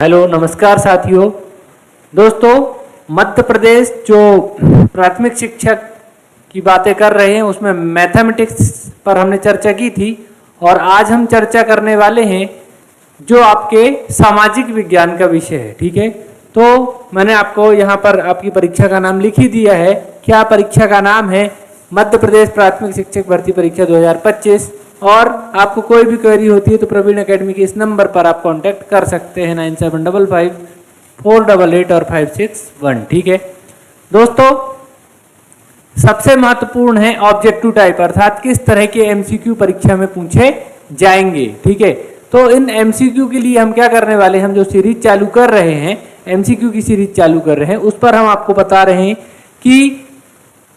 Hello नमस्कार साथियों। दोस्तों, मध्य प्रदेश जो प्राथमिक शिक्षक की बातें कर रहे हैं उसमें मैथमेटिक्स पर हमने चर्चा की थी और आज हम चर्चा करने वाले हैं जो आपके सामाजिक विज्ञान का विषय है। ठीक है, तो मैंने आपको यहाँ पर आपकी परीक्षा का नाम लिख ही दिया है। क्या परीक्षा का नाम है? मध्य प्रदेश प्राथमिक शिक्षक भर्ती परीक्षा 2025। और आपको कोई भी क्वेरी होती है तो प्रवीण एकेडमी के इस नंबर पर आप कांटेक्ट कर सकते हैं 9755 488 और 561। ठीक है दोस्तों, सबसे महत्वपूर्ण है ऑब्जेक्टिव टाइप, अर्थात किस तरह के एमसीक्यू परीक्षा में पूछे जाएंगे। ठीक है, तो इन एमसीक्यू के लिए हम क्या करने वाले हैं, हम जो सीरीज चालू कर रहे हैं, एमसीक्यू की सीरीज चालू कर रहे हैं, उस पर हम आपको बता रहे हैं कि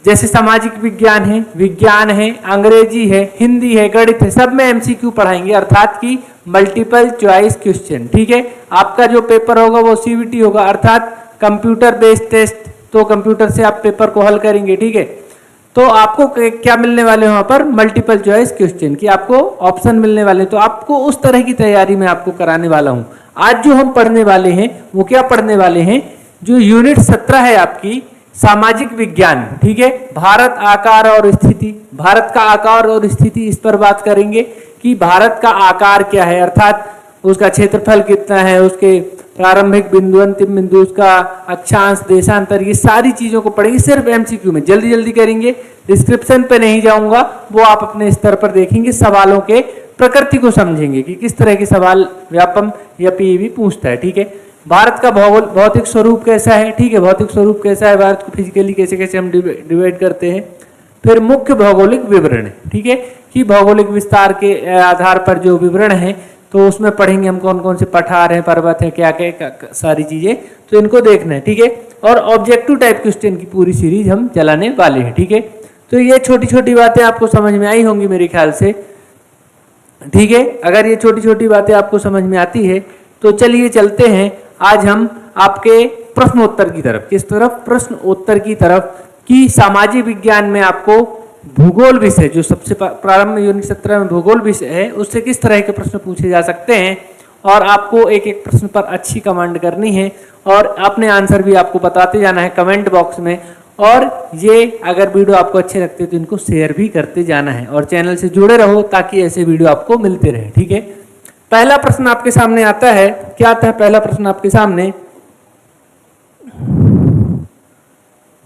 जैसे सामाजिक विज्ञान है, अंग्रेजी है, हिंदी है, गणित है, सब में एमसीक्यू पढ़ाएंगे, अर्थात कि मल्टीपल चॉइस क्वेश्चन। ठीक है, आपका जो पेपर होगा वो सीवीटी होगा, अर्थात कंप्यूटर बेस्ड टेस्ट। तो कंप्यूटर से आप पेपर को हल करेंगे। ठीक है, तो आपको क्या मिलने वाले वहां पर? मल्टीपल चॉइस क्वेश्चन की आपको ऑप्शन मिलने वाले। तो आपको उस तरह की तैयारी में आपको कराने वाला हूं। आज जो हम पढ़ने वाले हैं वो क्या पढ़ने वाले हैं? जो यूनिट 17 है आपकी सामाजिक विज्ञान। ठीक है, भारत आकार और स्थिति, भारत का आकार और स्थिति, इस पर बात करेंगे कि भारत का आकार क्या है, अर्थात उसका क्षेत्रफल कितना है, उसके प्रारंभिक बिंदु, अंतिम बिंदु, उसका अक्षांश, देशांतर, ये सारी चीजों को पढ़ेंगे सिर्फ एमसीक्यू में। जल्दी जल्दी करेंगे, डिस्क्रिप्शन पे नहीं जाऊंगा, वो आप अपने स्तर पर देखेंगे। सवालों के प्रकृति को समझेंगे कि किस तरह के सवाल व्यापम या पीईबी पूछता है। ठीक है, भारत का भौतिक स्वरूप कैसा है? ठीक है, भौतिक स्वरूप कैसा है, भारत को फिजिकली कैसे कैसे हम डिवाइड करते हैं। फिर मुख्य भौगोलिक विवरण, ठीक है, कि भौगोलिक विस्तार के आधार पर जो विवरण है तो उसमें पढ़ेंगे हम कौन कौन से पठार हैं, पर्वत है, क्या क्या सारी चीजें, तो इनको देखना है। ठीक है, और ऑब्जेक्टिव टाइप क्वेश्चन की पूरी सीरीज हम चलाने वाले हैं। ठीक है, तो ये छोटी छोटी बातें आपको समझ में आई होंगी मेरे ख्याल से। ठीक है, अगर ये छोटी छोटी बातें आपको समझ में आती है तो चलिए चलते हैं आज हम आपके प्रश्नोत्तर की तरफ। किस तरफ? प्रश्नोत्तर की तरफ। कि सामाजिक विज्ञान में आपको भूगोल विषय, जो सबसे प्रारंभ में यूनिट 17 में भूगोल विषय है, उससे किस तरह के प्रश्न पूछे जा सकते हैं और आपको एक एक प्रश्न पर अच्छी कमेंट करनी है और अपने आंसर भी आपको बताते जाना है कमेंट बॉक्स में। और ये अगर वीडियो आपको अच्छे लगते तो इनको शेयर भी करते जाना है और चैनल से जुड़े रहो ताकि ऐसे वीडियो आपको मिलते रहे। ठीक है, पहला प्रश्न आपके सामने आता है। क्या आता है पहला प्रश्न आपके सामने?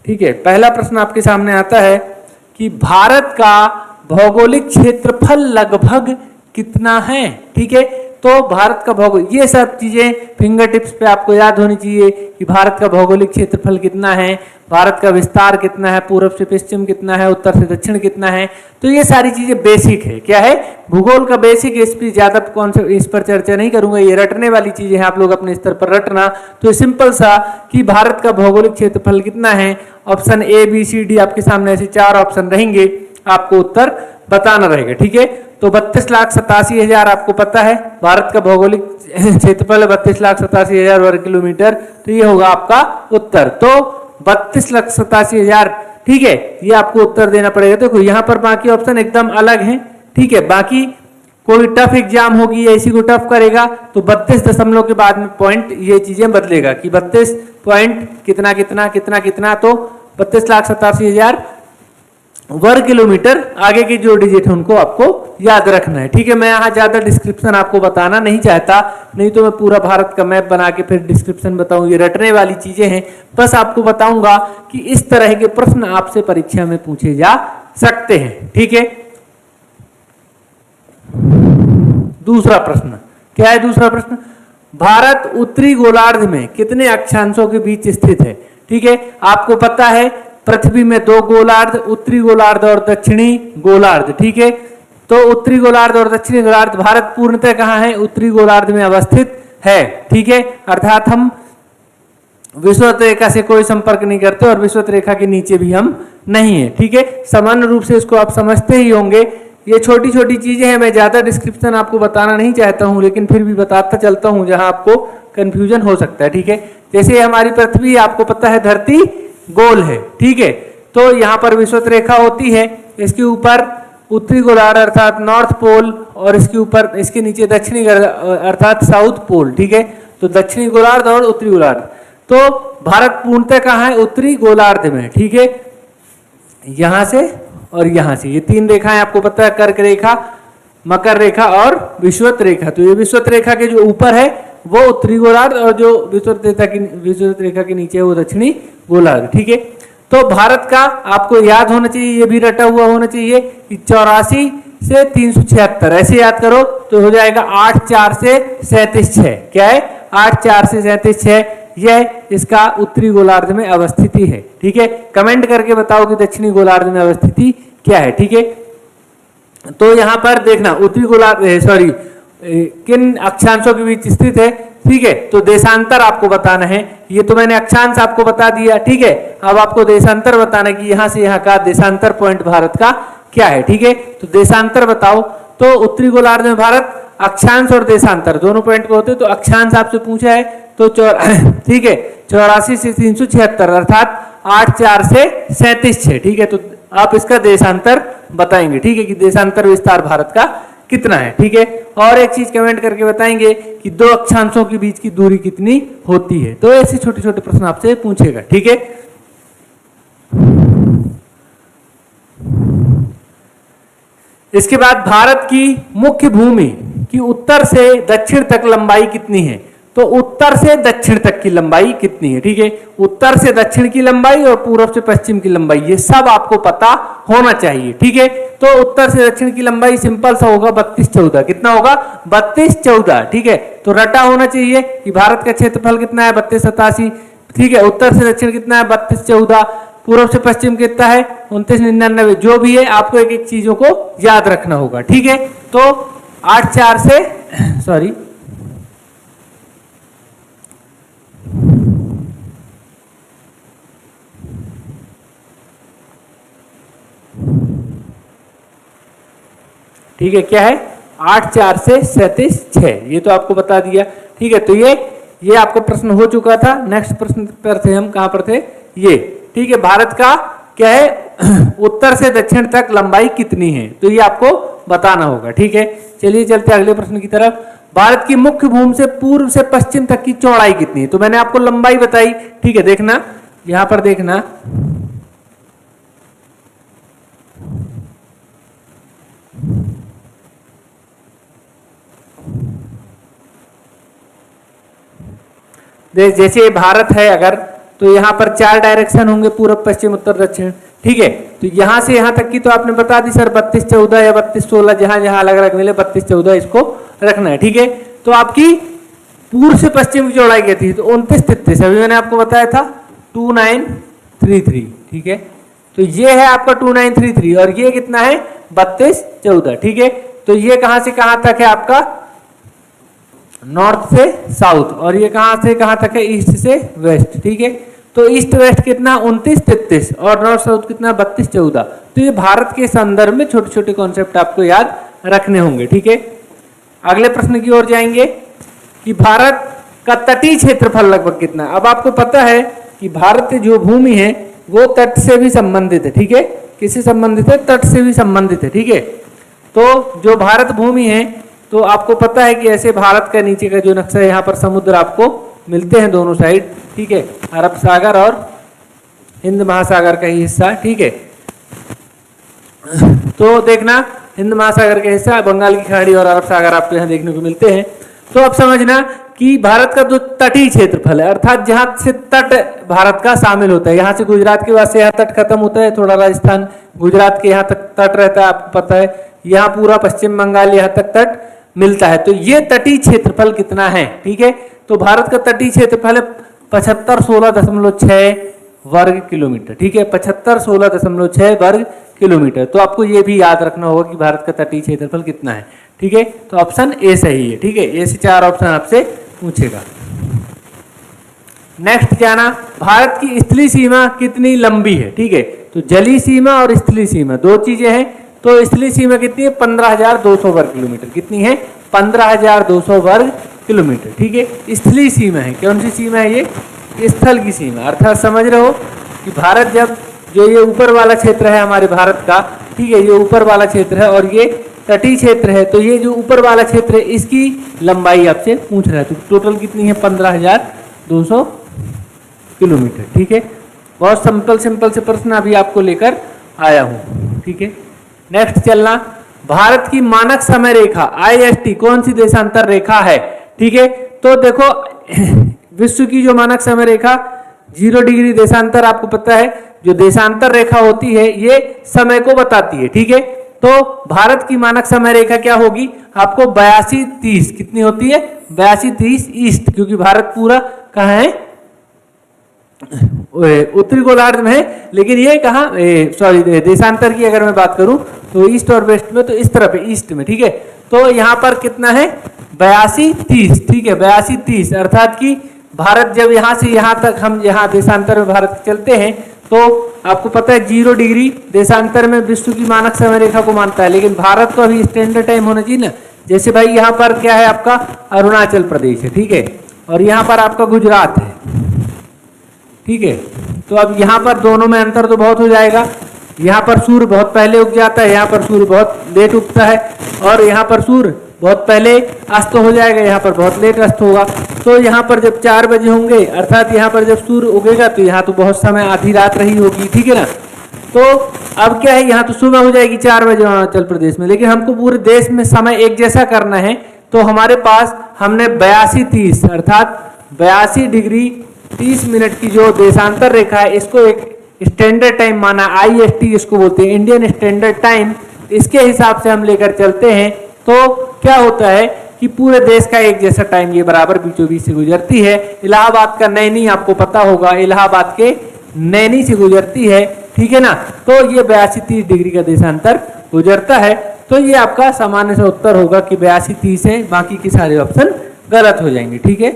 ठीक है, पहला प्रश्न आपके सामने आता है कि भारत का भौगोलिक क्षेत्रफल लगभग कितना है। ठीक है, तो भारत का भौगोल, ये सब चीजें फिंगर टिप्स पे आपको याद होनी चाहिए कि भारत का भौगोलिक क्षेत्रफल कितना है, भारत का विस्तार कितना है, पूर्व से पश्चिम कितना है, उत्तर से दक्षिण कितना है। तो ये सारी चीजें बेसिक है। क्या है? भूगोल का बेसिक। इस पर ज्यादा कॉन्सेप्ट, इस पर चर्चा नहीं करूंगा, ये रटने वाली चीजें हैं, आप लोग अपने स्तर पर रटना। तो सिंपल सा कि भारत का भौगोलिक क्षेत्रफल कितना है, option A B C D आपके सामने ऐसे 4 ऑप्शन रहेंगे, आपको उत्तर बताना रहेगा। ठीक है, तो 32,87,000 आपको पता है भारत का भौगोलिक क्षेत्रफल 32,87,000 वर्ग किलोमीटर। तो ये होगा आपका उत्तर। तो 32,87,000, ठीक है, ये आपको उत्तर देना पड़ेगा। देखो यहाँ पर बाकी ऑप्शन एकदम अलग हैं। ठीक है, बाकी कोई टफ एग्जाम होगी या इसी को टफ करेगा तो 32 दशमलव के बाद में पॉइंट ये चीजें बदलेगा कि 32 पॉइंट कितना कितना कितना कितना, तो 32,87,000 वर्ग किलोमीटर। आगे की जो डिजिट है उनको आपको याद रखना है। ठीक है, मैं यहाँ ज्यादा डिस्क्रिप्शन आपको बताना नहीं चाहता, नहीं तो मैं पूरा भारत का मैप बना के फिर डिस्क्रिप्शन बताऊं, ये रटने वाली चीजें हैं। बस आपको बताऊंगा कि इस तरह के प्रश्न आपसे परीक्षा में पूछे जा सकते हैं। ठीक है, दूसरा प्रश्न क्या है? दूसरा प्रश्न, भारत उत्तरी गोलार्ध में कितने अक्षांशों के बीच स्थित है? ठीक है, आपको पता है पृथ्वी में 2 गोलार्ध, उत्तरी गोलार्ध और दक्षिणी गोलार्ध। ठीक है, तो उत्तरी गोलार्ध और दक्षिणी गोलार्ध, भारत पूर्णतः कहाँ है? उत्तरी गोलार्ध में अवस्थित है। ठीक है, अर्थात हम विषुवत रेखा से कोई संपर्क नहीं करते और विषुवत रेखा के नीचे भी हम नहीं है। ठीक है, सामान्य रूप से इसको आप समझते ही होंगे। ये छोटी छोटी चीजें हैं, मैं ज्यादा डिस्क्रिप्शन आपको बताना नहीं चाहता हूं, लेकिन फिर भी बताता चलता हूं जहां आपको कंफ्यूजन हो सकता है। ठीक है, जैसे हमारी पृथ्वी आपको पता है धरती गोल है। ठीक है, तो यहाँ पर विषुवत रेखा होती है, इसके ऊपर उत्तरी गोलार्ध अर्थात नॉर्थ पोल और इसके ऊपर, इसके नीचे दक्षिणी अर्थात साउथ पोल। ठीक है, तो दक्षिणी गोलार्ध और उत्तरी गोलार्ध। तो भारत पूर्णतः कहाँ है? उत्तरी गोलार्ध में, ठीक है। यहां से और यहां से ये तीन रेखाएं आपको पता है, कर्क रेखा, मकर रेखा और विषुवत रेखा। तो ये विषुवत रेखा के जो ऊपर है वो उत्तरी गोलार्ध और जो विषुवत रेखा के नीचे है वो दक्षिणी गोलार्ध, ठीक है। तो भारत का आपको याद होना चाहिए, ये भी रटा हुआ होना चाहिए कि 84 से 376, ऐसे याद करो तो हो जाएगा 8 4 से 37 6। क्या है? 8 4 से 37 6, यह इसका उत्तरी गोलार्ध में अवस्थिति है, ठीक है। कमेंट करके बताओ कि दक्षिणी गोलार्ध में अवस्थिति क्या है, ठीक है। तो यहां पर देखना उत्तरी गोलार्ध किन अक्षांशों के बीच स्थित है, ठीक है। तो देशांतर आपको बताना है, ये तो मैंने अक्षांश आपको बता दिया, ठीक है। अब आपको देशांतर बताना है कि यहां से यहां का देशांतर पॉइंट भारत का क्या है, ठीक है। तो देशांतर बताओ। तो उत्तरी गोलार्ध में भारत अक्षांश और देशांतर दोनों पॉइंट पे होते, तो अक्षांश आपसे पूछा है तो ठीक है 84 से 376 अर्थात 8 4 से 37 6, ठीक है। तो आप इसका देशांतर बताएंगे, ठीक है, कि देशांतर विस्तार भारत का कितना है, ठीक है। और एक चीज कमेंट करके बताएंगे कि दो अक्षांशों के बीच की दूरी कितनी होती है। तो ऐसे छोटे छोटे प्रश्न आपसे पूछेगा, ठीक है। इसके बाद भारत की मुख्य भूमि की उत्तर से दक्षिण तक लंबाई कितनी है? तो उत्तर से दक्षिण तक की लंबाई कितनी है, ठीक है। उत्तर से दक्षिण की लंबाई और पूर्व से पश्चिम की लंबाई, ये सब आपको पता होना चाहिए, ठीक है। तो उत्तर से दक्षिण की लंबाई सिंपल सा होगा 32 14। कितना होगा? 32 14, ठीक है। तो रटा होना चाहिए कि भारत का क्षेत्रफल कितना है? 32 87, ठीक है। उत्तर से दक्षिण कितना है? 32 14। पूर्व से पश्चिम कितना है? 29 99। जो भी है आपको एक एक चीजों को याद रखना होगा, ठीक है। तो 8 4 से ठीक है, क्या है? 8 4 से 37 6, ये तो आपको बता दिया, ठीक है। तो ये आपका प्रश्न हो चुका था। नेक्स्ट प्रश्न पर थे हम, कहां पर थे? ये, ठीक है। भारत का क्या है? उत्तर से दक्षिण तक लंबाई कितनी है? तो ये आपको बताना होगा, ठीक है। चलिए चलते अगले प्रश्न की तरफ। भारत की मुख्य भूमि से पूर्व से पश्चिम तक की चौड़ाई कितनी है? तो मैंने आपको लंबाई बताई, ठीक है। देखना यहां पर, देखना जैसे भारत है अगर, तो यहाँ पर 4 डायरेक्शन होंगे, पूर्व पश्चिम उत्तर दक्षिण, ठीक है। तो यहाँ से यहाँ तक की तो आपने बता दी सर 32 14 या 32 16, जहां जहां अलग अलग मिले 32 14 इसको रखना है, ठीक है। तो आपकी पूर्व से पश्चिम की चौड़ाई क्या थी? तो 29 33, अभी मैंने आपको बताया था 2933, ठीक है। तो ये है आपका 2933 और ये कितना है? 32 14, ठीक है। तो ये कहां से कहां तक है आपका? नॉर्थ से साउथ, और ये कहां से कहां तक है? ईस्ट से वेस्ट, ठीक है। तो ईस्ट वेस्ट कितना? 29 33 और नॉर्थ साउथ कितना? 32 14। तो ये भारत के संदर्भ में छोटे छोटे कॉन्सेप्ट आपको याद रखने होंगे, ठीक है। अगले प्रश्न की ओर जाएंगे कि भारत का तटीय क्षेत्रफल लगभग कितना? अब आपको पता है कि भारत की जो भूमि है वो तट से भी संबंधित है, ठीक है। किससे संबंधित है? तट से भी संबंधित है, ठीक है। तो जो भारत भूमि है, तो आपको पता है कि ऐसे भारत का नीचे का जो नक्शा है, यहाँ पर समुद्र आपको मिलते हैं दोनों साइड, ठीक है। अरब सागर और हिंद महासागर का ही हिस्सा, ठीक है। तो देखना हिंद महासागर का हिस्सा, बंगाल की खाड़ी और अरब सागर आपको यहाँ देखने को मिलते हैं। तो अब समझना कि भारत का जो तटीय क्षेत्रफल है, अर्थात जहां से तट भारत का शामिल होता है, यहाँ से गुजरात के बाद से यहाँ तट खत्म होता है, थोड़ा राजस्थान गुजरात के यहाँ तक तट रहता है, आपको पता है। यहाँ पूरा पश्चिम बंगाल यहाँ तक तट मिलता है। तो ये तटीय क्षेत्रफल कितना है, ठीक है। तो भारत का तटीय क्षेत्रफल 7516.6 वर्ग किलोमीटर, ठीक है। 7516.6 वर्ग किलोमीटर। तो आपको ये भी याद रखना होगा कि भारत का तटीय क्षेत्रफल कितना है, ठीक है। तो ऑप्शन ए सही है, ठीक है। ए से 4 ऑप्शन आपसे पूछेगा। नेक्स्ट क्या ना, भारत की स्थलीय सीमा कितनी लंबी है, ठीक है। तो जलीय सीमा और स्थलीय सीमा दो चीजें हैं। तो स्थलीय सीमा कितनी है? 15,200 वर्ग किलोमीटर। कितनी है? 15,200 वर्ग किलोमीटर, ठीक है। स्थलीय सीमा है, कौन सी सीमा है? ये स्थल की सीमा, अर्थात समझ रहे हो कि भारत जब जो ये ऊपर वाला क्षेत्र है हमारे भारत का, ठीक है, ये ऊपर वाला क्षेत्र है और ये तटीय क्षेत्र है, तो ये जो ऊपर वाला क्षेत्र है इसकी लंबाई आपसे पूछ रहा है, तो टोटल कितनी है 15,200 किलोमीटर। ठीक है, बहुत सिंपल से प्रश्न अभी आपको लेकर आया हूँ। ठीक है, नेक्स्ट चलना, भारत की मानक समय रेखा IST कौन सी देशांतर रेखा है? ठीक है, तो देखो विश्व की जो मानक समय रेखा 0 डिग्री देशांतर, आपको पता है जो देशांतर रेखा होती है ये समय को बताती है। ठीक है, तो भारत की मानक समय रेखा क्या होगी आपको 82-30 कितनी होती है 82-30 ईस्ट, क्योंकि भारत पूरा कहाँ है उत्तरी गोलार्ध में है, लेकिन ये कहाँ सॉरी देशांतर की अगर मैं बात करूं तो ईस्ट और वेस्ट में, तो इस तरफ है ईस्ट में। ठीक है, तो यहाँ पर कितना है 82-30। ठीक है, 82-30 अर्थात कि भारत जब यहाँ से यहाँ तक हम यहाँ देशांतर में भारत चलते हैं तो आपको पता है 0 डिग्री देशांतर में विश्व की मानक समय रेखा को मानता है, लेकिन भारत को अभी स्टैंडर्ड टाइम होना चाहिए ना। जैसे भाई यहाँ पर क्या है आपका अरुणाचल प्रदेश है, ठीक है, और यहाँ पर आपका गुजरात है। ठीक है, तो अब यहाँ पर दोनों में अंतर तो बहुत हो जाएगा। यहाँ पर सूर्य बहुत पहले उग जाता है, यहाँ पर सूर्य बहुत लेट उगता है, और यहाँ पर सूर्य बहुत पहले अस्त हो जाएगा, यहाँ पर बहुत लेट अस्त होगा। तो यहाँ पर जब 4 बजे होंगे अर्थात यहाँ पर जब सूर्य उगेगा तो यहाँ तो बहुत समय आधी रात रही होगी। ठीक है ना, तो अब क्या है यहाँ तो सुबह हो जाएगी 4 बजे अरुणाचल प्रदेश में, लेकिन हमको पूरे देश में समय एक जैसा करना है। तो हमारे पास हमने 82-30 अर्थात 82 डिग्री 30 मिनट की जो देशांतर रेखा है इसको एक स्टैंडर्ड टाइम माना, IST इसको बोलते हैं इंडियन स्टैंडर्ड टाइम। इसके हिसाब से हम लेकर चलते हैं तो क्या होता है कि पूरे देश का एक जैसा टाइम ये बराबर बीचों बीच से गुजरती है। इलाहाबाद का नैनी आपको पता होगा, इलाहाबाद के नैनी से गुजरती है। ठीक है ना, तो ये 82-30 डिग्री का देशांतर गुजरता है। तो ये आपका सामान्य से उत्तर होगा कि 82-30 है, बाकी के सारे ऑप्शन गलत हो जाएंगे। ठीक है,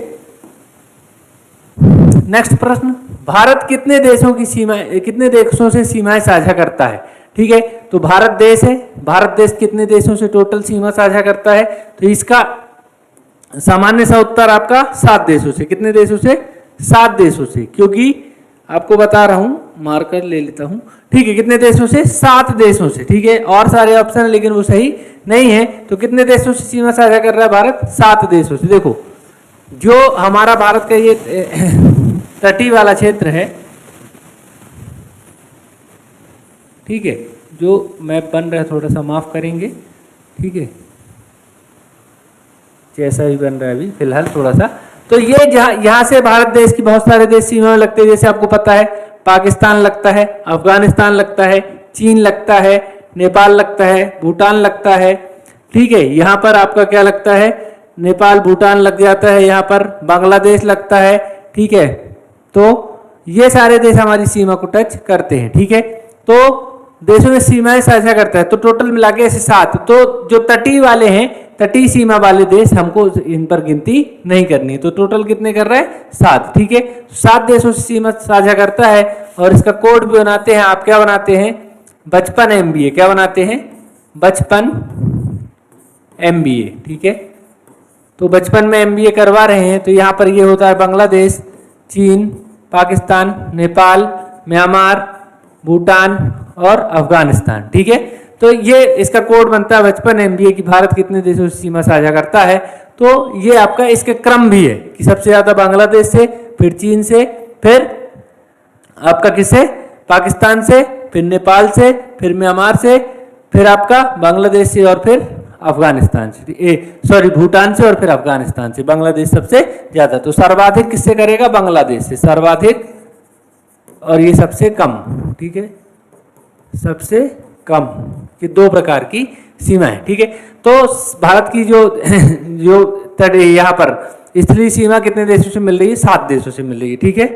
नेक्स्ट प्रश्न, भारत कितने देशों से सीमाएं साझा करता है? ठीक है, तो भारत देश है, भारत देश कितने देशों से टोटल सीमा साझा करता है? तो इसका सामान्य सा उत्तर आपका 7 देशों से। कितने देशों से? 7 देशों से, क्योंकि आपको बता रहा हूं, मार्कर ले लेता हूं। ठीक है, कितने देशों से? 7 देशों से। ठीक है, और सारे ऑप्शन लेकिन वो सही नहीं है। तो कितने देशों से सीमा साझा कर रहा है भारत? 7 देशों से। देखो जो हमारा भारत का ये तटीय वाला क्षेत्र है, ठीक है, जो मैप बन रहा है थोड़ा सा माफ करेंगे। ठीक है, जैसा भी बन रहा है अभी फिलहाल थोड़ा सा, तो ये यहाँ से भारत देश की बहुत सारे देश सीमा में लगते हैं। जैसे आपको पता है पाकिस्तान लगता है, अफगानिस्तान लगता है, चीन लगता है, नेपाल लगता है, भूटान लगता है। ठीक है, यहाँ पर आपका क्या लगता है? नेपाल भूटान लग जाता है, यहाँ पर बांग्लादेश लगता है। ठीक है, तो ये सारे देश हमारी सीमा को टच करते हैं। ठीक है, तो देशों में सीमाएं साझा करता है, तो टोटल मिला के ऐसे 7। तो जो तटीय वाले हैं, तटीय सीमा वाले देश, हमको इन पर गिनती नहीं करनी है। तो टोटल कितने कर रहे हैं? 7। ठीक है, 7 देशों से सीमा साझा करता है, और इसका कोड भी बनाते हैं। आप क्या बनाते हैं? 55 MBA। क्या बनाते हैं? 55 MBA। ठीक है, तो 55 में MBA करवा रहे हैं। तो यहाँ पर ये होता है बांग्लादेश, चीन, पाकिस्तान, नेपाल, म्यांमार, भूटान और अफगानिस्तान। ठीक है, तो ये इसका कोड बनता है 55 MBA की भारत कितने देशों से सीमा साझा करता है। तो ये आपका इसके क्रम भी है कि सबसे ज्यादा बांग्लादेश से, फिर चीन से, फिर आपका किससे? पाकिस्तान से, फिर नेपाल से, फिर म्यांमार से, फिर आपका बांग्लादेश से, और फिर अफगानिस्तान से, सॉरी भूटान से, और फिर अफगानिस्तान से। बांग्लादेश सबसे ज्यादा, तो सर्वाधिक किससे करेगा? बांग्लादेश से सर्वाधिक, और ये सबसे कम। ठीक है, सबसे कम, ये 2 प्रकार की सीमा है। ठीक है, तो भारत की जो यहाँ पर स्थलीय सीमा कितने देशों से मिल रही है? 7 देशों से मिल रही है। ठीक है,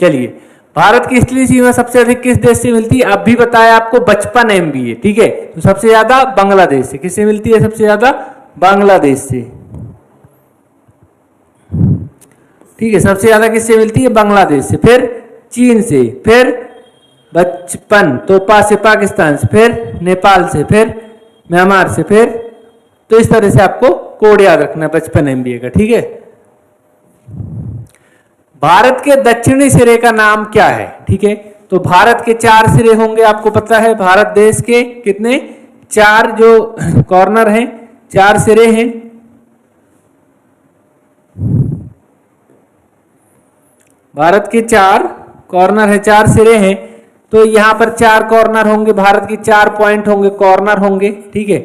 चलिए, भारत की स्थलीय सीमा सबसे अधिक किस देश से मिलती है? अब भी बताया आपको 55 MBA। ठीक है, तो सबसे ज्यादा बांग्लादेश से। किससे मिलती है? सबसे ज्यादा बांग्लादेश से। ठीक है, सबसे ज्यादा किससे मिलती है? बांग्लादेश से, फिर चीन से, फिर 55 तो से पाकिस्तान से, फिर नेपाल से, फिर म्यांमार से, फिर, तो इस तरह से आपको कोड याद रखना है 55 MBA का। ठीक है, भारत के दक्षिणी सिरे का नाम क्या है? ठीक है, तो भारत के 4 सिरे होंगे, आपको पता है। भारत देश के कितने? 4 जो कॉर्नर हैं, 4 सिरे हैं। भारत के 4 कॉर्नर है, 4 सिरे हैं, तो यहाँ पर 4 कॉर्नर होंगे, भारत के 4 पॉइंट होंगे, कॉर्नर होंगे, ठीक है।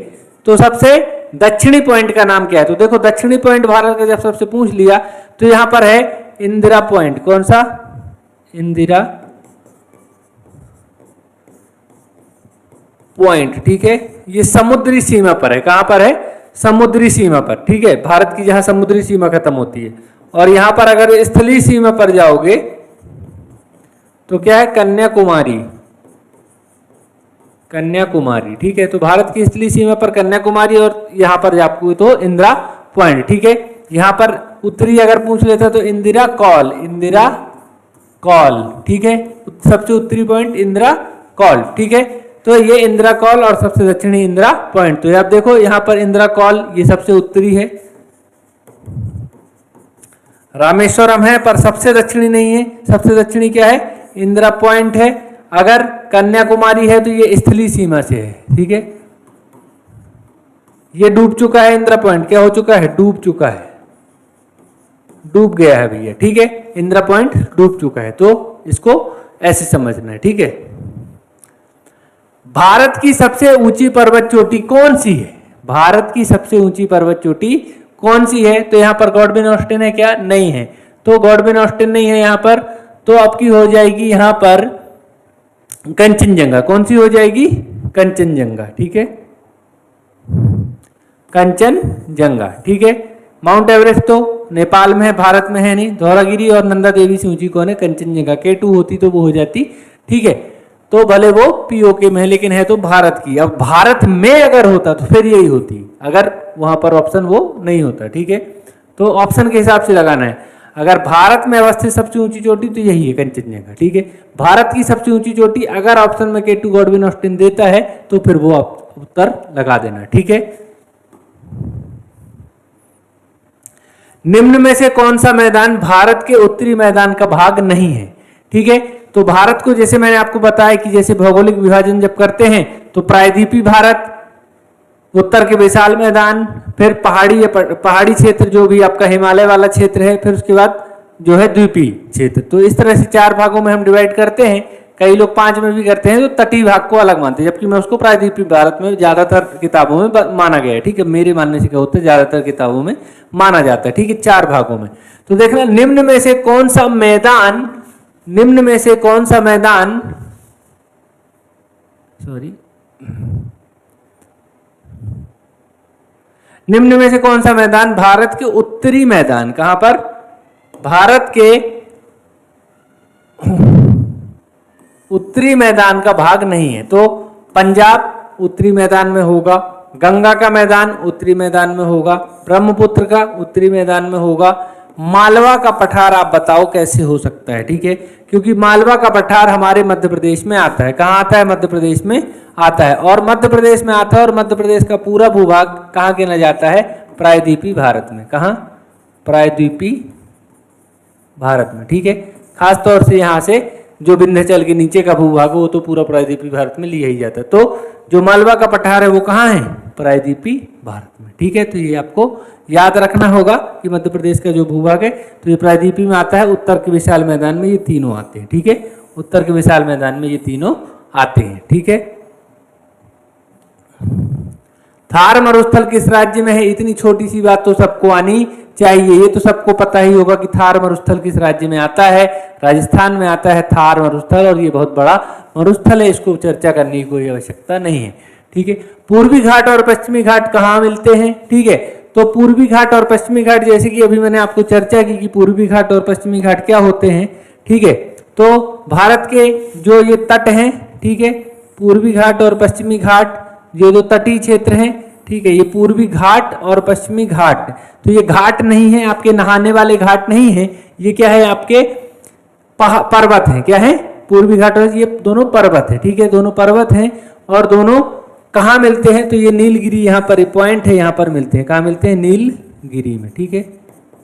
तो सबसे दक्षिणी पॉइंट का नाम क्या है? तो देखो दक्षिणी पॉइंट भारत का जब सबसे पूछ लिया तो यहाँ पर है इंदिरा पॉइंट। कौन सा? इंदिरा पॉइंट, ठीक है। ये समुद्री सीमा पर है। कहां पर है? समुद्री सीमा पर, ठीक है, भारत की जहां समुद्री सीमा खत्म होती है। और यहां पर अगर स्थलीय सीमा पर जाओगे तो क्या है? कन्याकुमारी, कन्याकुमारी, ठीक है। तो भारत की स्थलीय सीमा पर कन्याकुमारी और यहां पर आपको तो इंदिरा पॉइंट, ठीक है। यहां पर उत्तरी अगर पूछ लेता तो इंदिरा कॉल, इंदिरा कॉल, ठीक है। सबसे उत्तरी पॉइंट इंदिरा कॉल, ठीक है। तो ये इंदिरा कॉल और सबसे दक्षिणी इंदिरा पॉइंट। तो आप देखो यहाँ पर इंदिरा कॉल ये सबसे उत्तरी है, रामेश्वरम है, पर सबसे दक्षिणी नहीं है। सबसे दक्षिणी क्या है? इंदिरा पॉइंट है। अगर कन्याकुमारी है तो ये स्थलीय सीमा से है, ठीक है। ये डूब चुका है इंदिरा पॉइंट। क्या हो चुका है? डूब चुका है, डूब गया है भैया, ठीक है। इंदिरा पॉइंट डूब चुका है, तो इसको ऐसे समझना है, ठीक है। भारत की सबसे ऊंची पर्वत चोटी कौन सी है? भारत की सबसे ऊंची पर्वत चोटी कौन सी है? तो यहां पर गॉडविन ऑस्टिन है क्या? नहीं है। तो गॉडविन ऑस्टिन नहीं है यहां पर, तो आपकी हो जाएगी यहां पर कंचनजंगा। कौन सी हो जाएगी? कंचनजंगा, ठीक है, कंचनजंगा, ठीक है। माउंट एवरेस्ट तो नेपाल में है, भारत में है नहीं। धौलागिरी और नंदा देवी से ऊंची कौन है? कंचनजंगा। K2 होती तो वो हो जाती, ठीक है। तो भले वो POK में है, लेकिन है तो भारत की। अब भारत में अगर होता तो फिर यही होती, अगर वहां पर ऑप्शन वो नहीं होता, ठीक है। तो ऑप्शन के हिसाब से लगाना है। अगर भारत में अवस्थित सबसे ऊंची चोटी तो यही है, कंचनजंगा, ठीक है। भारत की सबसे ऊंची चोटी अगर ऑप्शन में K2 गॉडविन ऑस्टिन देता है तो फिर वो उत्तर लगा देना, ठीक है। निम्न में से कौन सा मैदान भारत के उत्तरी मैदान का भाग नहीं है? ठीक है। तो भारत को जैसे मैंने आपको बताया कि जैसे भौगोलिक विभाजन जब करते हैं तो प्रायद्वीपीय भारत, उत्तर के विशाल मैदान, फिर पहाड़ी क्षेत्र जो भी आपका हिमालय वाला क्षेत्र है, फिर उसके बाद जो है द्वीपीय क्षेत्र। तो इस तरह से 4 भागों में हम डिवाइड करते हैं। कई लोग 5 में भी करते हैं, तो तटीय भाग को अलग मानते हैं, जबकि मैं उसको प्रायद्वीपीय भारत में ज्यादातर किताबों में माना गया है, ठीक है। मेरे मानने से क्या होता है, ज्यादातर किताबों में माना जाता है, ठीक है, 4 भागों में। तो देखना, निम्न में से कौन सा मैदान, निम्न में से कौन सा मैदान, सॉरी, निम्न में से कौन सा मैदान भारत के उत्तरी मैदान, कहां पर? भारत के उत्तरी मैदान का भाग नहीं है। तो पंजाब उत्तरी मैदान में होगा, गंगा का मैदान उत्तरी मैदान में होगा, ब्रह्मपुत्र का उत्तरी मैदान में होगा, मालवा का पठार आप बताओ कैसे हो सकता है, ठीक है। क्योंकि मालवा का पठार हमारे मध्य प्रदेश में आता है। कहाँ आता है? मध्य प्रदेश में आता है, और मध्य प्रदेश में आता है, और मध्य प्रदेश का पूरा भूभाग कहाँ गिना जाता है? प्रायद्वीपीय भारत में। कहाँ? प्रायद्वीपीय भारत में, ठीक है। खास तौर से यहाँ से जो विंध्याचल के नीचे का भूभाग हो वो तो पूरा प्रायद्वीपीय भारत में लिया ही जाता है। तो जो मालवा का पठार है वो कहाँ है? प्रायद्वीपीय भारत में, ठीक है। तो ये आपको याद रखना होगा कि मध्य प्रदेश का जो भूभाग है तो ये प्रायद्वीपीय में आता है। उत्तर के विशाल मैदान में ये तीनों आते हैं, ठीक है। उत्तर के विशाल मैदान में ये तीनों आते हैं, ठीक है। थार मरुस्थल किस राज्य में है? इतनी छोटी सी बात तो सबको आनी चाहिए। ये तो सबको पता ही होगा कि थार मरुस्थल किस राज्य में आता है। राजस्थान में आता है थार मरुस्थल, और ये बहुत बड़ा मरुस्थल है, इसको चर्चा करने की कोई आवश्यकता नहीं है, ठीक है। पूर्वी घाट और पश्चिमी घाट कहाँ मिलते हैं? ठीक है। तो पूर्वी घाट और पश्चिमी घाट, जैसे कि अभी मैंने आपको चर्चा की कि पूर्वी घाट और पश्चिमी घाट क्या होते हैं, ठीक है। तो भारत के जो ये तट हैं, ठीक है, पूर्वी घाट और पश्चिमी घाट, ये जो तटीय क्षेत्र हैं, ठीक है, ये पूर्वी घाट और पश्चिमी घाट। तो ये घाट नहीं है आपके नहाने वाले घाट नहीं है, ये क्या है? आपके पर्वत हैं। क्या है? पूर्वी घाट और ये दोनों पर्वत है, ठीक है, दोनों पर्वत हैं। और दोनों कहाँ मिलते हैं? तो ये नीलगिरी, यहाँ पर पॉइंट है, यहाँ पर मिलते हैं। कहाँ मिलते हैं? नीलगिरी में, ठीक है,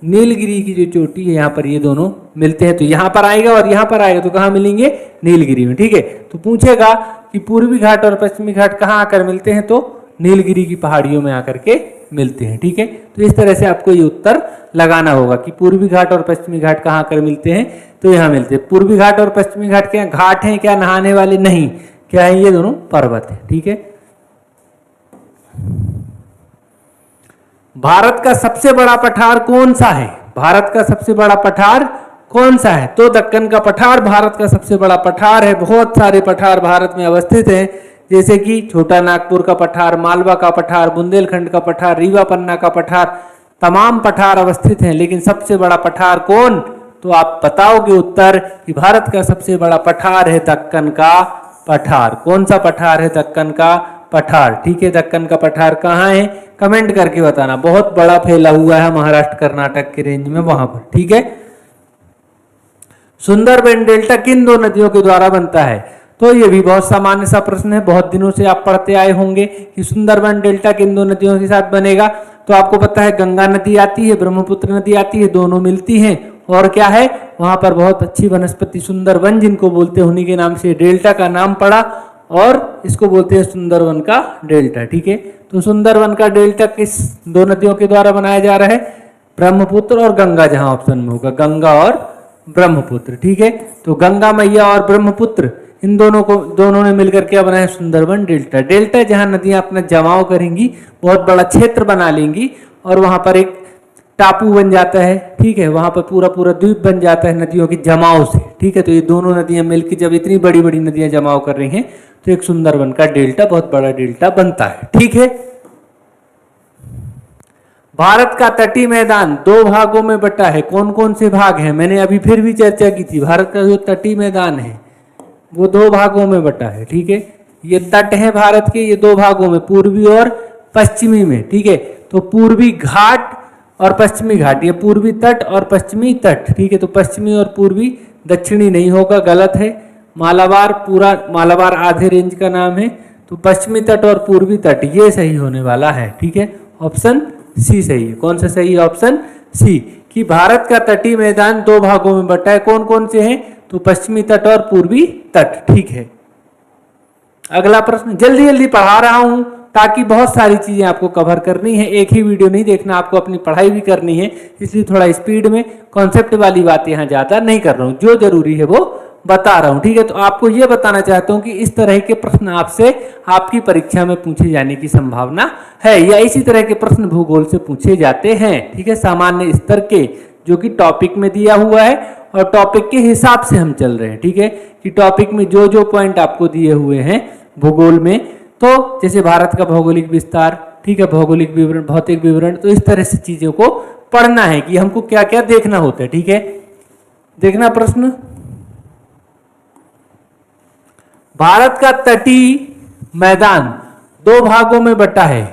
नीलगिरी की जो चोटी है यहाँ पर ये दोनों मिलते हैं, तो यहाँ पर आएगा और यहाँ पर आएगा तो कहाँ मिलेंगे, नीलगिरी में। ठीक है, तो पूछेगा कि पूर्वी घाट और पश्चिमी घाट कहाँ आकर मिलते हैं, तो नीलगिरी की पहाड़ियों में आकर के मिलते हैं। ठीक है, तो इस तरह से आपको ये उत्तर लगाना होगा कि पूर्वी घाट और पश्चिमी घाट कहाँ आकर मिलते हैं, तो यहाँ मिलते हैं। पूर्वी घाट और पश्चिमी घाट क्या घाट हैं क्या, नहाने वाले नहीं, क्या है, ये दोनों पर्वत है। ठीक है, भारत का सबसे बड़ा पठार कौन सा है, भारत का सबसे बड़ा पठार कौन सा है, तो दक्कन का पठार भारत का सबसे बड़ा पठार है। बहुत सारे पठार भारत में अवस्थित हैं, जैसे कि छोटा नागपुर का पठार, मालवा का पठार, बुंदेलखंड का पठार, रीवा पन्ना का पठार, तमाम पठार अवस्थित हैं। लेकिन सबसे बड़ा पठार कौन, तो आप बताओगे उत्तर कि भारत का सबसे बड़ा पठार है दक्कन का पठार। कौन सा पठार है, दक्कन का पठार। ठीक है, दक्कन का पठार कहाँ है, कमेंट करके बताना। बहुत बड़ा फैला हुआ है महाराष्ट्र कर्नाटक के रेंज में वहां पर। ठीक है, सुंदरबन डेल्टा किन दो नदियों के द्वारा बनता है, तो ये भी बहुत सामान्य सा प्रश्न है, बहुत दिनों से आप पढ़ते आए होंगे कि सुंदरबन डेल्टा किन दो नदियों के साथ बनेगा। तो आपको पता है गंगा नदी आती है, ब्रह्मपुत्र नदी आती है, दोनों मिलती हैं। और क्या है, वहां पर बहुत अच्छी वनस्पति सुंदरवन जिनको बोलते हैं, उन्हीं के नाम से डेल्टा का नाम पड़ा और इसको बोलते हैं सुंदरवन का डेल्टा। ठीक है, तो सुंदरवन का डेल्टा किस दो नदियों के द्वारा बनाया जा रहा है, ब्रह्मपुत्र और गंगा, जहां ऑप्शन में होगा गंगा और ब्रह्मपुत्र। ठीक है, तो गंगा मैया और ब्रह्मपुत्र इन दोनों ने मिलकर क्या बनाया, सुंदरबन डेल्टा। डेल्टा जहां नदियां अपना जमाव करेंगी, बहुत बड़ा क्षेत्र बना लेंगी और वहां पर एक टापू बन जाता है। ठीक है, वहां पर पूरा पूरा द्वीप बन जाता है नदियों के जमाव से। ठीक है, तो ये दोनों नदियां मिलकर जब इतनी बड़ी बड़ी नदियां जमाव कर रही हैं तो एक सुंदरबन का डेल्टा, बहुत बड़ा डेल्टा बनता है। ठीक है, भारत का तटीय मैदान दो भागों में बटा है, कौन कौन से भाग हैं, मैंने अभी फिर भी चर्चा की थी। भारत का जो तटीय मैदान है वो दो भागों में बटा है। ठीक है, ये तट है भारत के, ये दो भागों में, पूर्वी और पश्चिमी में। ठीक है, तो पूर्वी घाट और पश्चिमी घाट, ये पूर्वी तट और पश्चिमी तट। ठीक है, तो पश्चिमी और पूर्वी, दक्षिणी नहीं होगा, गलत है। मालाबार, पूरा मालाबार आधे रेंज का नाम है, तो पश्चिमी तट और पूर्वी तट ये सही होने वाला है। ठीक है, ऑप्शन सी सही है। कौन सा सही है, ऑप्शन सी, कि भारत का तटीय मैदान दो भागों में बटा है। कौन कौन से हैं, तो पश्चिमी तट और पूर्वी तट। ठीक है, अगला प्रश्न जल्दी जल्दी पढ़ा रहा हूं ताकि बहुत सारी चीजें आपको कवर करनी है, एक ही वीडियो नहीं देखना, आपको अपनी पढ़ाई भी करनी है, इसलिए थोड़ा स्पीड में कॉन्सेप्ट वाली बातें यहाँ ज्यादा नहीं कर रहा हूँ, जो जरूरी है वो बता रहा हूँ। ठीक है, तो आपको ये बताना चाहता हूँ कि इस तरह के प्रश्न आपसे आपकी परीक्षा में पूछे जाने की संभावना है, या इसी तरह के प्रश्न भूगोल से पूछे जाते हैं। ठीक है, सामान्य स्तर के, जो कि टॉपिक में दिया हुआ है और टॉपिक के हिसाब से हम चल रहे हैं। ठीक है, कि टॉपिक में जो जो पॉइंट आपको दिए हुए हैं भूगोल में, तो जैसे भारत का भौगोलिक विस्तार, ठीक है, भौगोलिक विवरण, भौतिक विवरण, तो इस तरह से चीजों को पढ़ना है कि हमको क्या क्या देखना होता है। ठीक है, देखना प्रश्न, भारत का तटीय मैदान दो भागों में बटा है,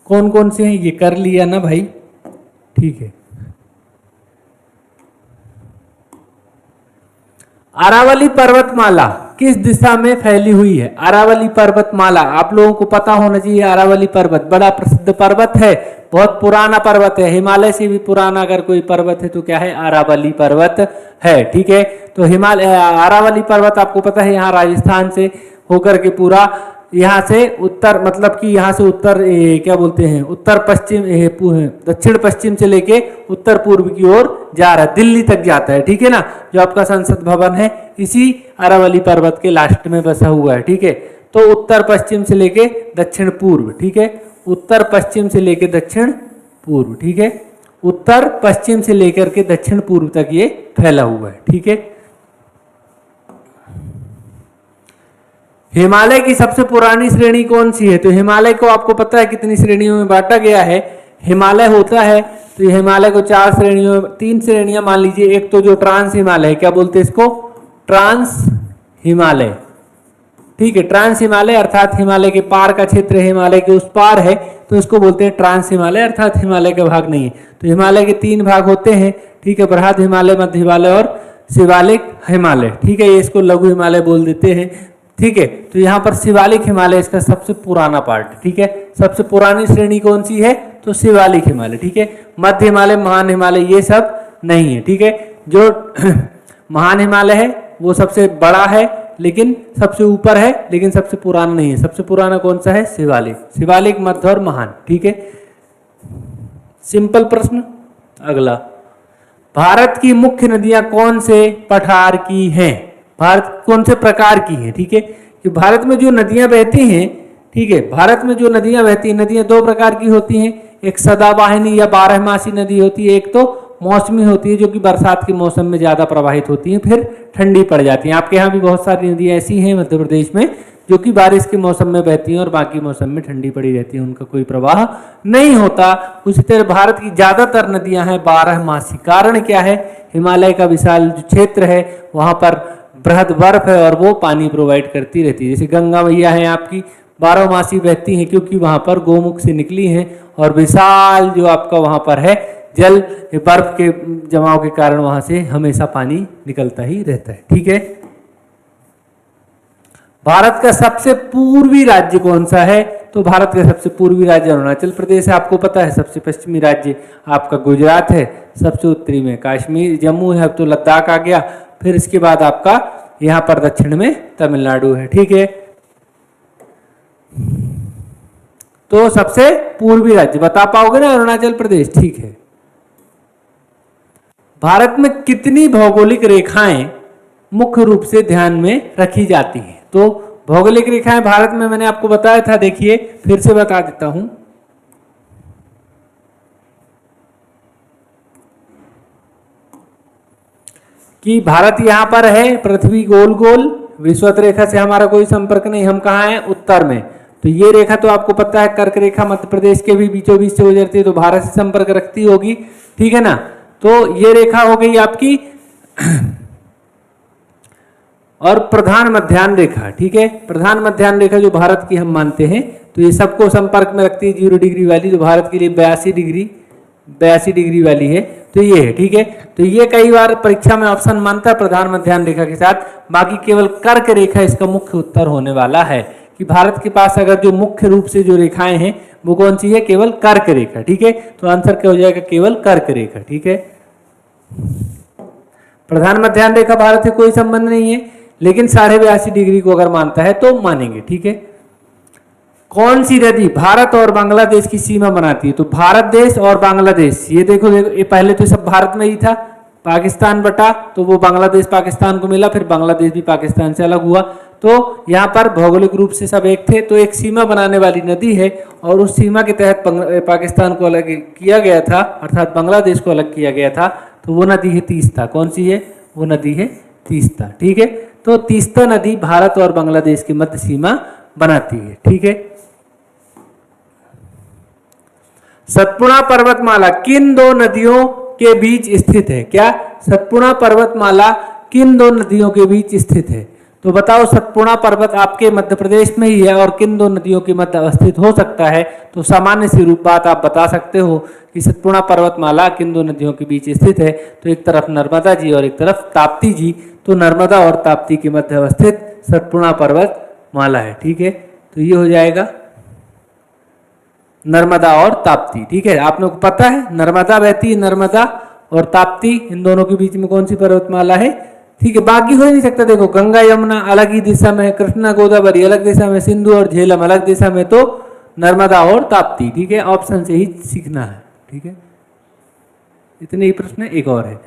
कौन कौन से हैं, ये कर लिया ना भाई। ठीक है, अरावली पर्वतमाला किस दिशा में फैली हुई है, अरावली पर्वतमाला, आप लोगों को पता होना चाहिए। अरावली पर्वत बड़ा प्रसिद्ध पर्वत है, बहुत पुराना पर्वत है, हिमालय से भी पुराना अगर कोई पर्वत है तो क्या है, अरावली पर्वत है। ठीक है, तो हिमालय, अरावली पर्वत आपको पता है यहाँ राजस्थान से होकर के पूरा यहाँ से उत्तर, मतलब कि यहाँ से उत्तर क्या बोलते हैं, उत्तर पश्चिम, दक्षिण पश्चिम से लेके उत्तर पूर्व की ओर जा रहा है, दिल्ली तक जाता है। ठीक है ना, जो आपका संसद भवन है इसी अरावली पर्वत के लास्ट में बसा हुआ है। ठीक है, तो उत्तर पश्चिम से लेके दक्षिण पूर्व, ठीक है, उत्तर पश्चिम से लेके दक्षिण पूर्व, ठीक है, उत्तर पश्चिम से लेकर के दक्षिण पूर्व तक ये फैला हुआ है। ठीक है, हिमालय की सबसे पुरानी श्रेणी कौन सी है, तो हिमालय को आपको पता है कितनी श्रेणियों में बांटा गया है। हिमालय होता है तो ये हिमालय को चार श्रेणियों, तीन श्रेणियां मान लीजिए। एक तो जो ट्रांस हिमालय, क्या बोलते हैं इसको, ट्रांस हिमालय। ठीक है, ट्रांस हिमालय अर्थात हिमालय के पार का क्षेत्र हिमालय के उस पार है, तो इसको बोलते हैं ट्रांस हिमालय, अर्थात हिमालय का भाग नहीं है। तो हिमालय के तीन भाग होते हैं। ठीक है, बृहद हिमालय, मध्य हिमालय और शिवालिक हिमालय। ठीक है, ये इसको लघु हिमालय बोल देते हैं। ठीक है, तो यहाँ पर शिवालिक हिमालय इसका सबसे पुराना पार्ट। ठीक है, सबसे पुरानी श्रेणी कौन सी है, तो शिवालिक हिमालय, ठीक है। मध्य हिमालय, महान हिमालय ये सब नहीं है, ठीक है। जो महान हिमालय है वो सबसे बड़ा है लेकिन सबसे ऊपर है, लेकिन सबसे पुराना नहीं है। सबसे पुराना कौन सा है? शिवालिक। शिवालिक, मध्य और महान, ठीक है। सिंपल प्रश्न। अगला, भारत की मुख्य नदियां कौन से पठार की हैं? भारत कौन से प्रकार की हैं, ठीक है। कि भारत में जो नदियां बहती हैं, ठीक है, भारत में जो नदियां बहती हैं, नदियां दो प्रकार की होती हैं। एक सदावाहिनी या बारहमासी नदी होती है, एक तो मौसमी होती है जो कि बरसात के मौसम में ज़्यादा प्रवाहित होती हैं, फिर ठंडी पड़ जाती हैं। आपके यहाँ भी बहुत सारी नदियाँ ऐसी हैं मध्य प्रदेश में जो कि बारिश के मौसम में बहती हैं और बाकी मौसम में ठंडी पड़ी रहती है, उनका कोई प्रवाह नहीं होता। उसी तरह भारत की ज़्यादातर नदियाँ हैं बारहमासी। कारण क्या है? हिमालय का विशाल जो क्षेत्र है वहाँ पर बृहद बर्फ है और वो पानी प्रोवाइड करती रहती है। जैसे गंगा मैया है आपकी, बारहमासी बहती हैं क्योंकि वहाँ पर गोमुख से निकली हैं और विशाल जो आपका वहाँ पर है जल, बर्फ के जमाव के कारण वहाँ से हमेशा पानी निकलता ही रहता है, ठीक है। भारत का सबसे पूर्वी राज्य कौन सा है? तो भारत का सबसे पूर्वी राज्य अरुणाचल प्रदेश है, आपको पता है। सबसे पश्चिमी राज्य आपका गुजरात है, सबसे उत्तरी में काश्मीर जम्मू है, अब तो लद्दाख आ गया, फिर इसके बाद आपका यहाँ पर दक्षिण में तमिलनाडु है, ठीक है। तो सबसे पूर्वी राज्य बता पाओगे ना? अरुणाचल प्रदेश, ठीक है। भारत में कितनी भौगोलिक रेखाएं मुख्य रूप से ध्यान में रखी जाती हैं? तो भौगोलिक रेखाएं भारत में मैंने आपको बताया था, देखिए फिर से बता देता हूं कि भारत यहां पर है, पृथ्वी गोल गोल, विषुवत रेखा से हमारा कोई संपर्क नहीं, हम कहाँ हैं? उत्तर में। तो ये रेखा तो आपको पता है कर्क रेखा मध्य प्रदेश के भी बीचों बीच से गुजरती है, तो भारत से संपर्क रखती होगी, ठीक है ना। तो ये रेखा हो गई आपकी और प्रधान मध्याह्न रेखा, ठीक है। प्रधान मध्याह्न रेखा जो भारत की हम मानते हैं, तो ये सबको संपर्क में रखती है 0 डिग्री वाली, जो भारत के लिए 82 डिग्री वाली है, तो ये है, ठीक है। तो ये कई बार परीक्षा में ऑप्शन मानता है प्रधान मध्याह्न रेखा के साथ, बाकी केवल कर्क रेखा इसका मुख्य उत्तर होने वाला है कि भारत के पास अगर जो मुख्य रूप से जो रेखाएं हैं वो कौन सी है? केवल कर्क रेखा, ठीक है। तो आंसर क्या हो जाएगा? केवल कर्क रेखा, ठीक है। प्रधान मध्याह्न रेखा भारत से कोई संबंध नहीं है, लेकिन 82.5 डिग्री को अगर मानता है तो मानेंगे, ठीक है। कौन सी नदी भारत और बांग्लादेश की सीमा बनाती है? तो भारत देश और बांग्लादेश, ये देखो ये पहले तो सब भारत में ही था, पाकिस्तान बटा तो वो बांग्लादेश पाकिस्तान को मिला, फिर बांग्लादेश भी पाकिस्तान से अलग हुआ, तो यहाँ पर भौगोलिक रूप से सब एक थे। तो एक सीमा बनाने वाली नदी है और उस सीमा के तहत पाकिस्तान को अलग किया गया था, अर्थात बांग्लादेश को अलग किया गया था, तो वो नदी है तीस्ता। कौन सी है? वो नदी है तीस्ता, ठीक है। तो तीस्ता नदी भारत और बांग्लादेश की मध्य सीमा बनाती है, ठीक है। सतपुड़ा पर्वतमाला किन दो नदियों के बीच स्थित है? क्या सतपुड़ा पर्वतमाला किन दो नदियों के बीच स्थित है? तो बताओ, सतपुड़ा पर्वत आपके मध्य प्रदेश में ही है और किन दो नदियों के मध्य अवस्थित हो सकता है? तो सामान्य सी रूप बात आप बता सकते हो कि सतपुड़ा पर्वतमाला किन दो नदियों के बीच स्थित है? तो एक तरफ नर्मदा जी और एक तरफ ताप्ती जी, तो नर्मदा और ताप्ती के मध्य अवस्थित सतपुड़ा पर्वतमाला है, ठीक है। तो ये हो जाएगा नर्मदा और ताप्ती, ठीक है। आप लोग को पता है नर्मदा बहती है, नर्मदा और ताप्ती, इन दोनों के बीच में कौन सी पर्वतमाला है? ठीक है, बाकी हो ही नहीं सकता। देखो गंगा यमुना अलग ही दिशा में, कृष्णा गोदावरी अलग दिशा में, सिंधु और झेलम अलग दिशा में, तो नर्मदा और ताप्ती, ठीक है। ऑप्शन से ही सीखना है, ठीक है। इतने ही प्रश्न है। एक और है,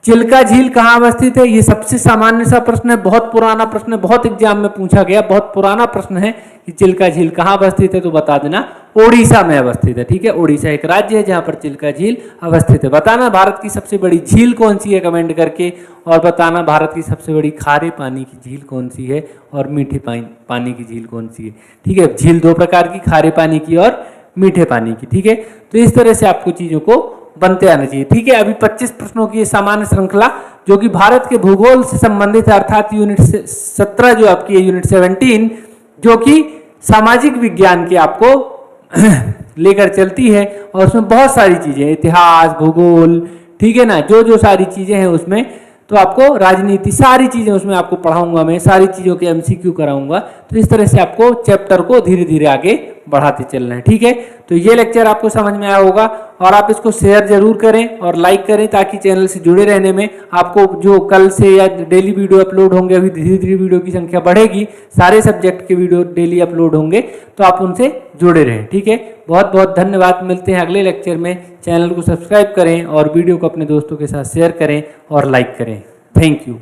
चिल्का झील कहाँ अवस्थित है? ये सबसे सामान्य सा प्रश्न है, बहुत पुराना प्रश्न है, बहुत एग्जाम में पूछा गया, बहुत पुराना प्रश्न है कि चिल्का झील कहाँ अवस्थित है? तो बता देना ओडिशा में अवस्थित है, ठीक है। ओडिशा एक राज्य है जहाँ पर चिल्का झील अवस्थित है। बताना भारत की सबसे बड़ी झील कौन सी है कमेंट करके, और बताना भारत की सबसे बड़ी खारे पानी की झील कौन सी है और मीठे पानी की झील कौन सी है, ठीक है। झील दो प्रकार की, खारे पानी की और मीठे पानी की, ठीक है। तो इस तरह से आपको चीजों को बनते आना चाहिए, ठीक है। अभी 25 प्रश्नों की सामान्य श्रृंखला जो कि भारत के भूगोल से संबंधित है, अर्थात यूनिट 17 जो आपकी है, यूनिट 17 जो कि सामाजिक विज्ञान के आपको लेकर चलती है, और उसमें बहुत सारी चीजें, इतिहास, भूगोल, ठीक है ना, जो सारी चीजें हैं उसमें, तो आपको राजनीति, सारी चीजें उसमें आपको पढ़ाऊंगा मैं, सारी चीजों के MCQ कराऊंगा। तो इस तरह से आपको चैप्टर को धीरे धीरे आगे बढ़ाते चल रहे हैं। ठीक है, तो ये लेक्चर आपको समझ में आया होगा और आप इसको शेयर जरूर करें और लाइक करें ताकि चैनल से जुड़े रहने में आपको जो कल से या डेली वीडियो अपलोड होंगे, अभी धीरे धीरे वीडियो की संख्या बढ़ेगी, सारे सब्जेक्ट के वीडियो डेली अपलोड होंगे तो आप उनसे जुड़े रहें। ठीक है, बहुत बहुत धन्यवाद। मिलते हैं अगले लेक्चर में। चैनल को सब्सक्राइब करें और वीडियो को अपने दोस्तों के साथ शेयर करें और लाइक करें। Thank you.